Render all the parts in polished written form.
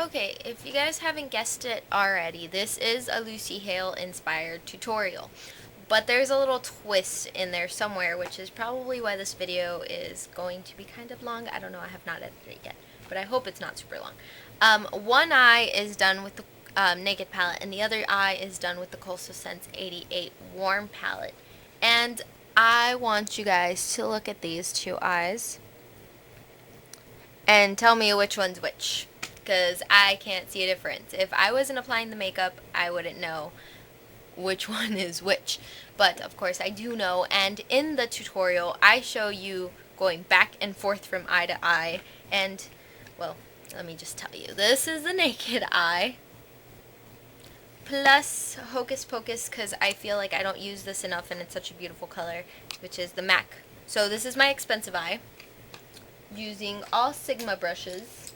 Okay, if you guys haven't guessed it already, this is a Lucy Hale inspired tutorial. But there's a little twist in there somewhere, which is probably why this video is going to be kind of long. I don't know, I have not edited it yet, but I hope it's not super long. One eye is done with the Naked palette, and the other eye is done with the Coastal Scents 88 Warm palette. And I want you guys to look at these two eyes and tell me which one's which, because I can't see a difference. If I wasn't applying the makeup, I wouldn't know which one is which, but of course I do know. And in the tutorial I show you going back and forth from eye to eye, and well, let me just tell you, this is the naked eye plus Hocus Pocus, because I feel like I don't use this enough and it's such a beautiful color, which is the MAC. So this is my expensive eye, using all Sigma brushes.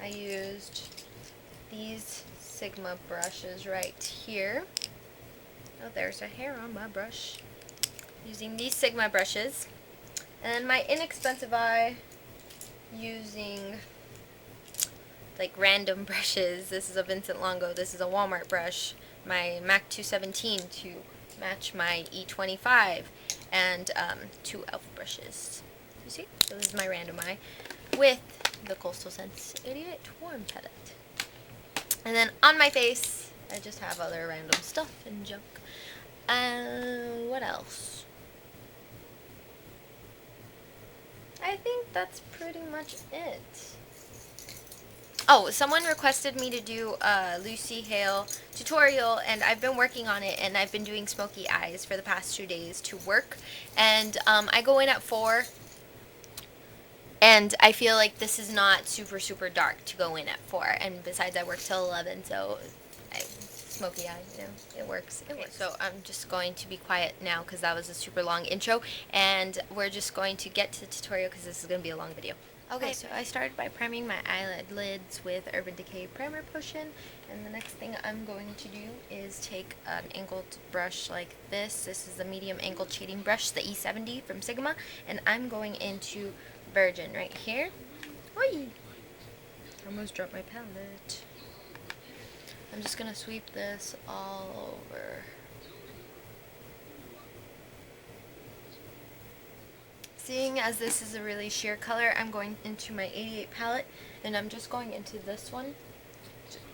I used these Sigma brushes right here. Oh, there's a hair on my brush. Using these Sigma brushes. And then my inexpensive eye, using like random brushes. This is a Vincent Longo, this is a Walmart brush, my MAC 217 to match my E25, and two e.l.f. brushes. You see? So this is my random eye with the Coastal Scents 88 Warm palette. And then on my face, I just have other random stuff and junk. What else? I think that's pretty much it. Oh, someone requested me to do a Lucy Hale tutorial, and I've been working on it, and I've been doing smoky eyes for the past 2 days to work. And I go in at 4, and I feel like this is not super dark to go in at 4. And besides, I work till 11, so smoky eye, you know, it works. It works. So I'm just going to be quiet now because that was a super long intro, and we're just going to get to the tutorial because this is going to be a long video. Okay, so I started by priming my eyelid lids with Urban Decay Primer Potion, and the next thing I'm going to do is take an angled brush like this. This is the medium angled shading brush, the E70 from Sigma, and I'm going into Virgin right here. Oi! Almost dropped my palette. I'm just going to sweep this all over. Seeing as this is a really sheer color, I'm going into my 88 palette, and I'm just going into this one.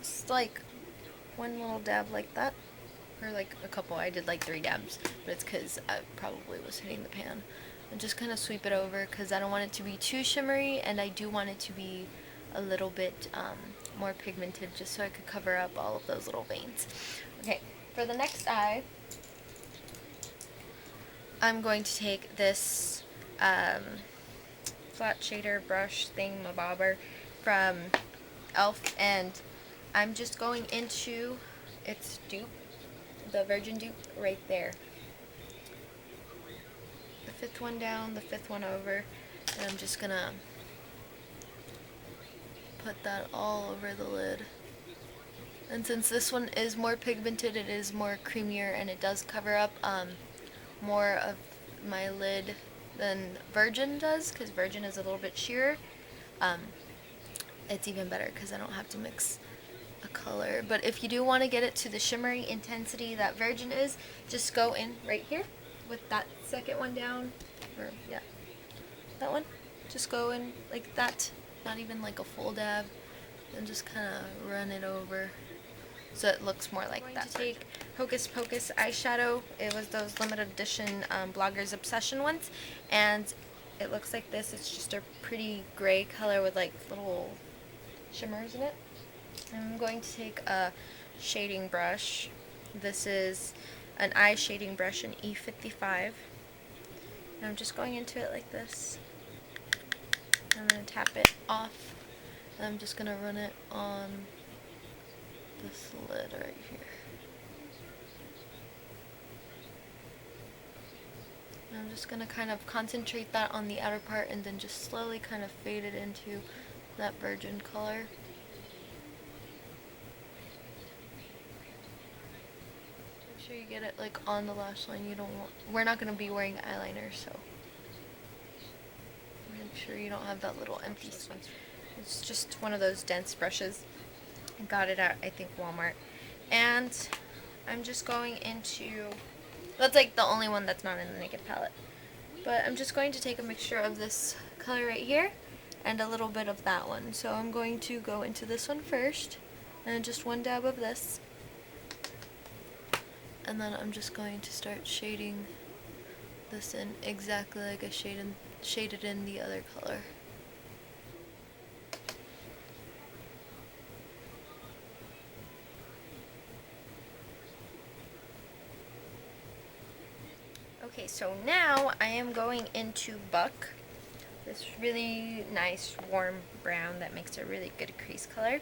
Just like one little dab like that. Or like a couple. I did like 3 dabs, but it's because I probably was hitting the pan. And just kind of sweep it over because I don't want it to be too shimmery, and I do want it to be a little bit more pigmented, just so I could cover up all of those little veins. Okay, for the next eye, I'm going to take this flat shader brush thingamabobber from e.l.f. and I'm just going into its dupe, the Virgin dupe, right there. The 5th one down, the 5th one over, and I'm just gonna put that all over the lid. And since this one is more pigmented, it is more creamier, and it does cover up more of my lid than Virgin does, because Virgin is a little bit sheerer. It's even better because I don't have to mix a color. But if you do want to get it to the shimmery intensity that Virgin is, just go in right here with that 2nd one down, or yeah, that one. Just go in like that, not even like a full dab, and just kind of run it over so it looks more like that. I'm going to take Hocus Pocus eyeshadow. It was those limited edition Bloggers Obsession ones, and it looks like this. It's just a pretty gray color with like little shimmers in it. I'm going to take a shading brush. This is an eye shading brush in E55, and I'm just going into it like this. I'm going to tap it off, and I'm just going to run it on this lid right here. And I'm just going to kind of concentrate that on the outer part and then just slowly kind of fade it into that Virgin color. Make sure you get it like on the lash line. You don't want, we're not going to be wearing eyeliner, so make sure you don't have that little empty space. It's just one of those dense brushes. I got it at, I think, Walmart. And I'm just going into, that's like the only one that's not in the Naked palette. But I'm just going to take a mixture of this color right here and a little bit of that one. So I'm going to go into this one first, and just one dab of this. And then I'm just going to start shading this in exactly like I shaded in the other color. Okay, so now I am going into Buck, this really nice warm brown that makes a really good crease color,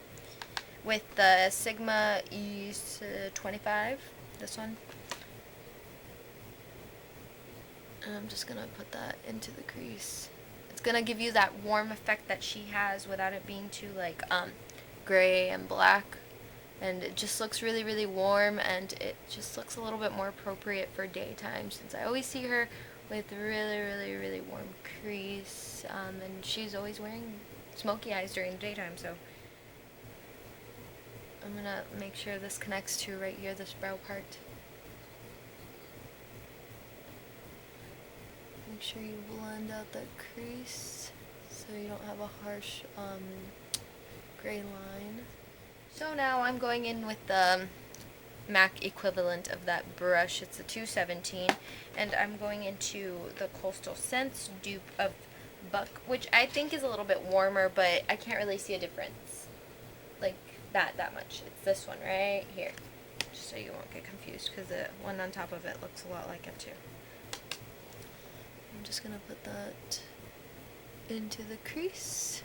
with the Sigma E25, this one. And I'm just gonna put that into the crease. It's gonna give you that warm effect that she has without it being too like gray and black. And it just looks really, really warm, and it just looks a little bit more appropriate for daytime, since I always see her with really, really, really warm crease, and she's always wearing smoky eyes during the daytime, so I'm gonna make sure this connects to right here, this brow part. Make sure you blend out that crease so you don't have a harsh gray line. So now I'm going in with the MAC equivalent of that brush. It's a 217, and I'm going into the Coastal Scents dupe of Buck, which I think is a little bit warmer, but I can't really see a difference like that much. It's this one right here, just so you won't get confused, because the one on top of it looks a lot like it too. I'm just gonna put that into the crease.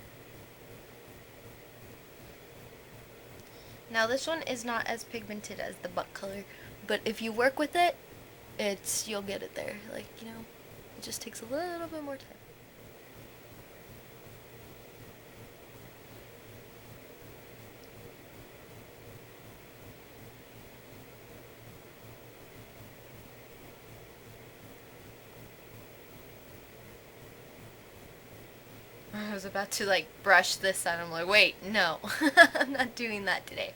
Now this one is not as pigmented as the Buck color, but if you work with it, you'll get it there. Like, you know, it just takes a little bit more time. I was about to like brush this side. I'm like, wait, no, I'm not doing that today.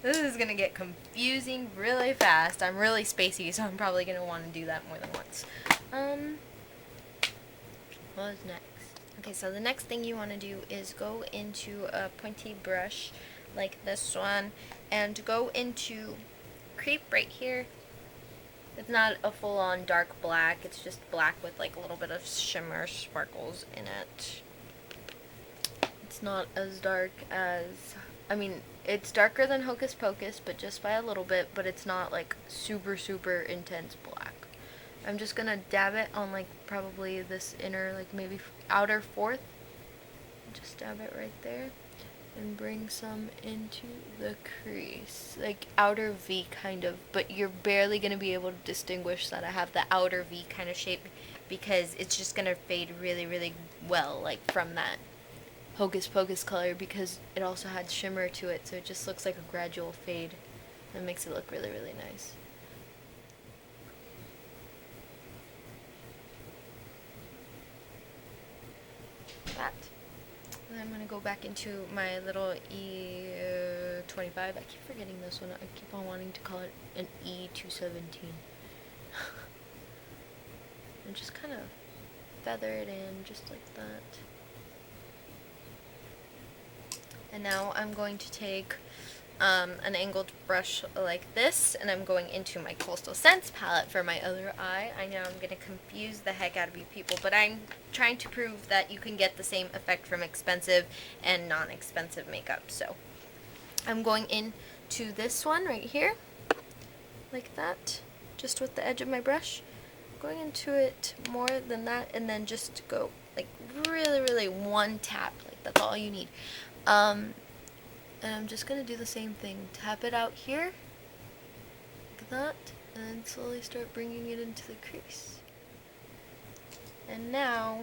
This is gonna get confusing really fast. I'm really spacey, so I'm probably gonna want to do that more than once. What is next? Okay, so the next thing you want to do is go into a pointy brush like this one, and go into creep right here. It's not a full-on dark black, it's just black with like a little bit of shimmer sparkles in it. It's not as dark as, I mean, it's darker than Hocus Pocus, but just by a little bit, but it's not like super, super intense black. I'm just gonna dab it on like probably this inner, like maybe outer fourth. Just dab it right there. And bring some into the crease, like outer V kind of, but you're barely going to be able to distinguish that I have the outer V kind of shape, because it's just going to fade really, really well, like from that Hocus Pocus color, because it also had shimmer to it, so it just looks like a gradual fade. That makes it look really, really nice. That. And I'm going to go back into my little E25. I keep forgetting this one. I keep on wanting to call it an E217. And just kind of feather it in just like that. And now I'm going to take an angled brush like this, and I'm going into my Coastal Scents palette for my other eye. I know I'm going to confuse the heck out of you people, but I'm trying to prove that you can get the same effect from expensive and non-expensive makeup. So I'm going into this one right here, like that, just with the edge of my brush. Going into it more than that, and then just go like really, really one tap, like that's all you need. And I'm just going to do the same thing. Tap it out here, like that, and then slowly start bringing it into the crease. And now,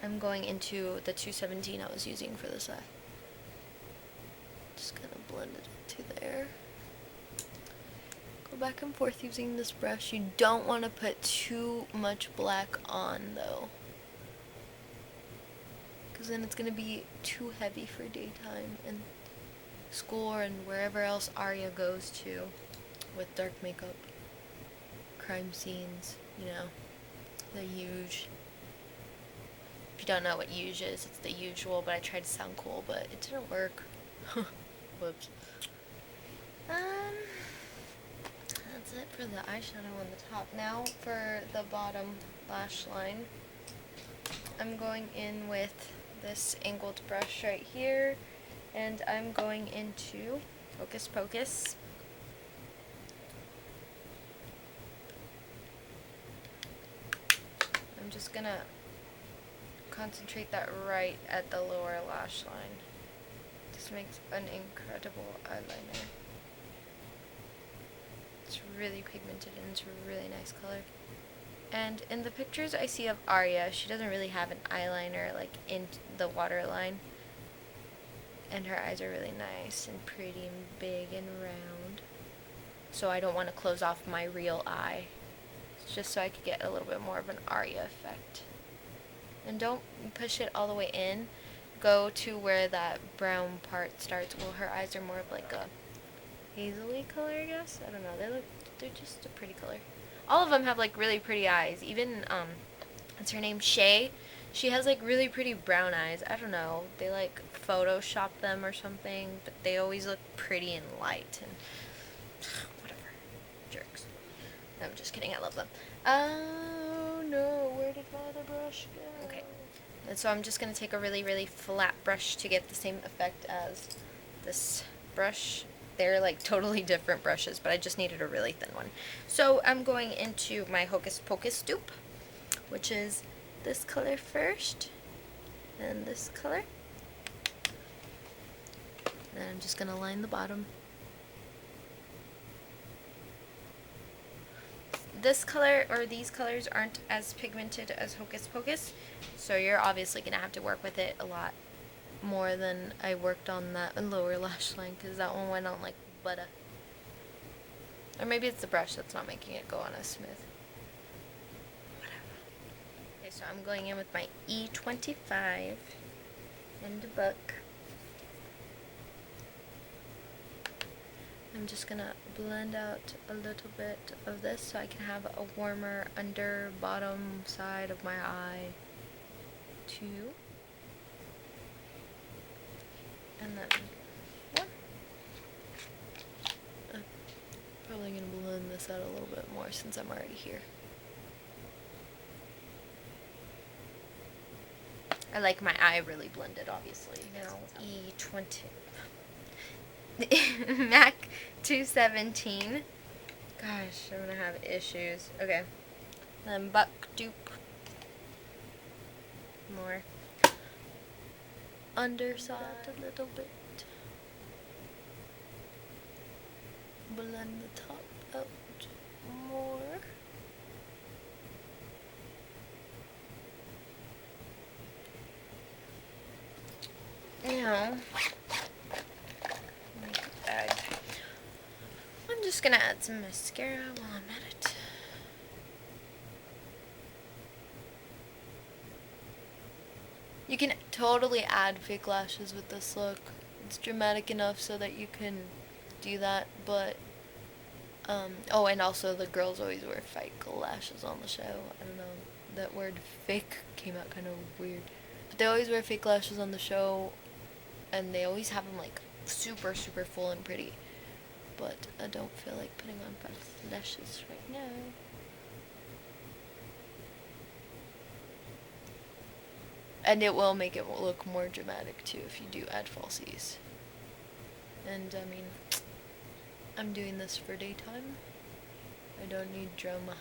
I'm going into the 217 I was using for this eye. Just kind of blend it into there. Go back and forth using this brush. You don't want to put too much black on, though, because then it's gonna be too heavy for daytime and school and wherever else Aria goes to with dark makeup, crime scenes, you know, the huge. If you don't know what huge is, it's the usual, but I tried to sound cool, but it didn't work. Whoops. That's it for the eyeshadow on the top. Now for the bottom lash line, I'm going in with this angled brush right here, and I'm going into Hocus Pocus. I'm just gonna concentrate that right at the lower lash line. This makes an incredible eyeliner. It's really pigmented and it's a really nice color. And in the pictures I see of Aria, she doesn't really have an eyeliner like in the waterline. And her eyes are really nice and pretty and big and round. So I don't want to close off my real eye. It's just so I could get a little bit more of an Aria effect. And don't push it all the way in. Go to where that brown part starts. Well, her eyes are more of like a hazily color, I guess. I don't know. They're just a pretty color. All of them have like really pretty eyes. Even what's her name? Shay. She has like really pretty brown eyes. I don't know. They like Photoshop them or something, but they always look pretty and light and whatever. Jerks. No, I'm just kidding. I love them. Oh no, where did my other brush go? Okay. And so I'm just going to take a really, really flat brush to get the same effect as this brush. They're like totally different brushes, but I just needed a really thin one. So I'm going into my Hocus Pocus dupe, which is this color first, and this color. And I'm just going to line the bottom. This color, or these colors, aren't as pigmented as Hocus Pocus, so you're obviously going to have to work with it a lot more than I worked on that lower lash line, because that one went on like butter. Or maybe it's the brush that's not making it go on as smooth. Whatever. Okay, so I'm going in with my E25 in the book. I'm just gonna blend out a little bit of this so I can have a warmer under bottom side of my eye too. And then one. I'm probably gonna blend this out a little bit more since I'm already here. I like my eye really blended, obviously. Now E20. MAC 217. Gosh, I'm gonna have issues. Okay. Then Buck dupe. More. Underside a little bit. Blend the top out more. Now, I'm just gonna add some mascara while I'm at it. You can totally add fake lashes with this look. It's dramatic enough so that you can do that, but oh, and also the girls always wear fake lashes on the show. I don't know, that word fake came out kind of weird. But they always wear fake lashes on the show, and they always have them like super, super full and pretty. But I don't feel like putting on false lashes right now. And it will make it look more dramatic too if you do add falsies. And I mean, I'm doing this for daytime. I don't need drama.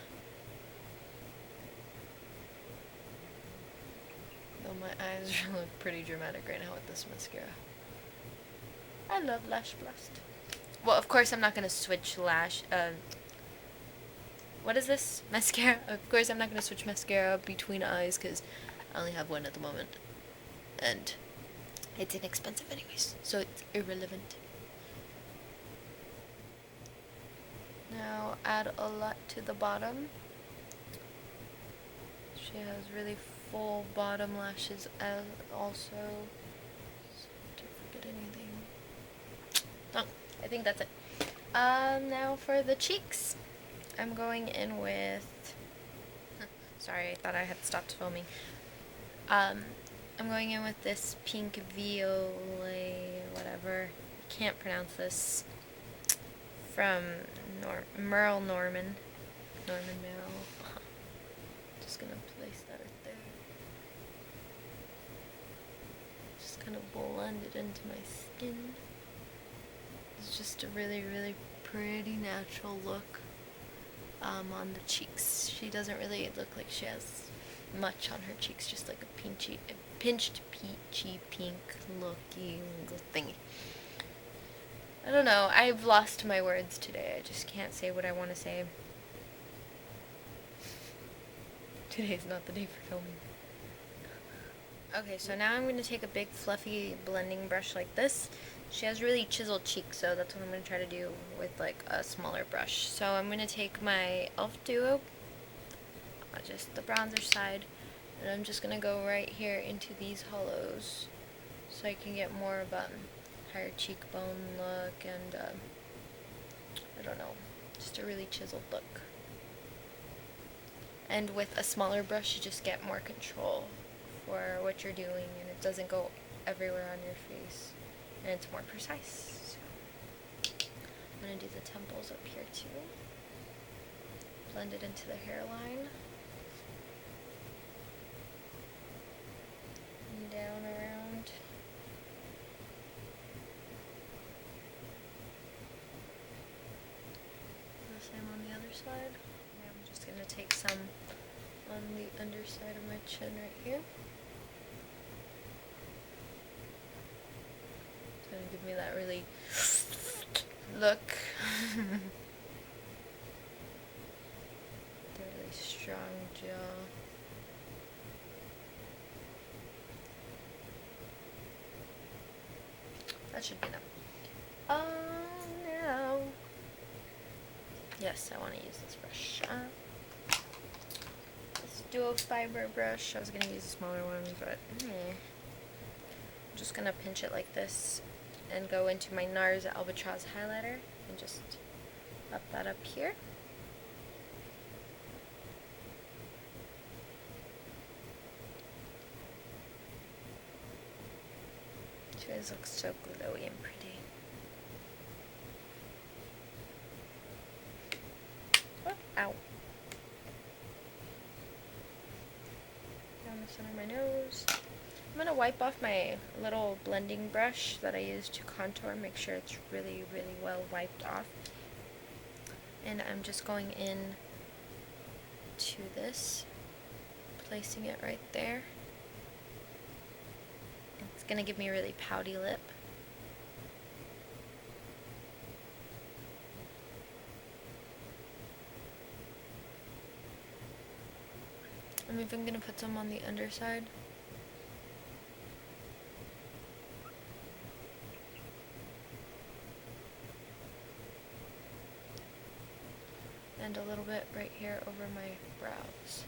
Though my eyes look pretty dramatic right now with this mascara. I love Lash Blast. Well, of course I'm not going to switch what is this? Mascara? Of course I'm not going to switch mascara between eyes because I only have one at the moment. And it's inexpensive anyways, so it's irrelevant. Now add a lot to the bottom. She has really full bottom lashes as also. Don't forget anything. Oh, I think that's it. Now for the cheeks, I'm going in with. Sorry, I thought I had stopped filming. I'm going in with this pink violet, whatever. I can't pronounce this. From Merle Norman. Norman Merle. Just gonna place that right there. Just kind of blend it into my skin. It's just a really, really pretty natural look on the cheeks. She doesn't really look like she has much on her cheeks, just like a pinched peachy pink looking thingy. I don't know, I've lost my words today. I just can't say what I want to say. Today's not the day for filming. Okay, so now I'm going to take a big fluffy blending brush like this. She has really chiseled cheeks, so that's what I'm going to try to do with like a smaller brush. So I'm going to take my e.l.f. duo, just the bronzer side, and I'm just going to go right here into these hollows so I can get more of a higher cheekbone look and I don't know, just a really chiseled look. And with a smaller brush you just get more control for what you're doing and it doesn't go everywhere on your face and it's more precise. So I'm going to do the temples up here too. Blend it into the hairline. And down around. The same on the other side. Now I'm just going to take some on the underside of my chin right here. It's going to give me that really look. The really strong jaw. That should be enough. Now. Yes, I want to use this brush. This dual fiber brush. I was going to use a smaller one, but I'm just going to pinch it like this and go into my NARS Albatross highlighter and just up that up here. She always looks so glowy and pretty. Oh, ow. Down the center of my nose. I'm going to wipe off my little blending brush that I use to contour, make sure it's really, really well wiped off. And I'm just going in to this, placing it right there. It's going to give me a really pouty lip. I'm even going to put some on the underside. And a little bit right here over my brows.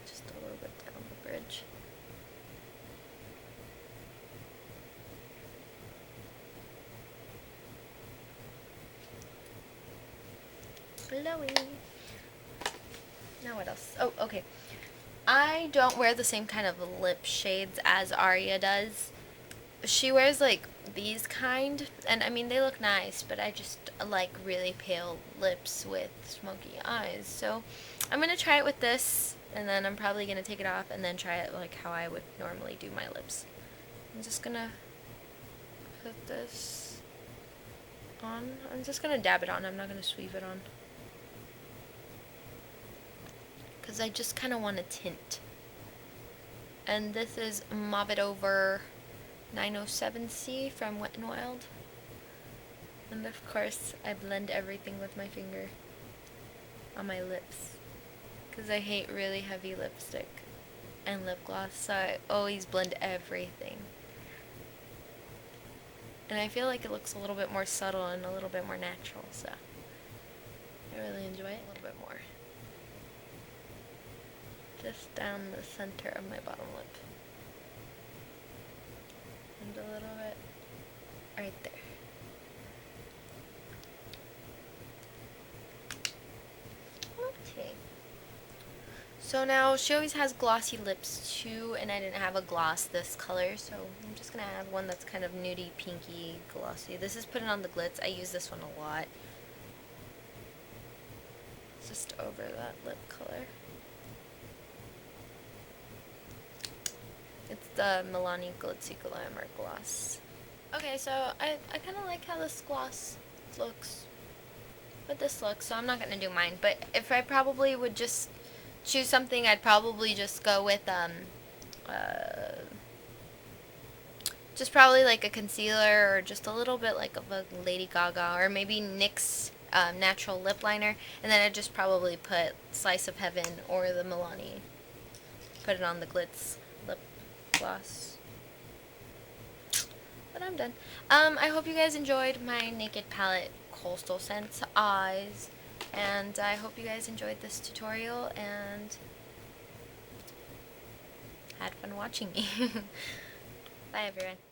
Just a little bit down the bridge. Glowy. Now what else? Oh, okay. I don't wear the same kind of lip shades as Aria does. She wears like these kind, and I mean they look nice, but I just like really pale lips with smoky eyes. So I'm gonna try it with this, and then I'm probably gonna take it off and then try it like how I would normally do my lips. I'm just gonna put this on. I'm just gonna dab it on. I'm not gonna sweep it on. Because I just kind of want a tint. And this is Mauve It Over 907C from Wet n Wild. And of course, I blend everything with my finger on my lips. Because I hate really heavy lipstick and lip gloss, so I always blend everything. And I feel like it looks a little bit more subtle and a little bit more natural, so I really enjoy it. A little bit more. Just down the center of my bottom lip. And a little bit right there. Okay. So now she always has glossy lips too, and I didn't have a gloss this color, so I'm just gonna add one that's kind of nudie, pinky, glossy. This is putting on the glitz. I use this one a lot. Just over that lip color. It's the Milani Glitzy Glamour Gloss. Okay, so I kind of like how this gloss looks. But this looks, so I'm not going to do mine. But if I probably would just choose something, I'd probably just go with, just probably like a concealer or just a little bit like of a Lady Gaga or maybe NYX natural lip liner. And then I'd just probably put Slice of Heaven or the Milani. Put it on the Glitz lip gloss. But I'm done. I hope you guys enjoyed my Naked Palette Coastal Scents Eyes, and I hope you guys enjoyed this tutorial and had fun watching me. Bye everyone.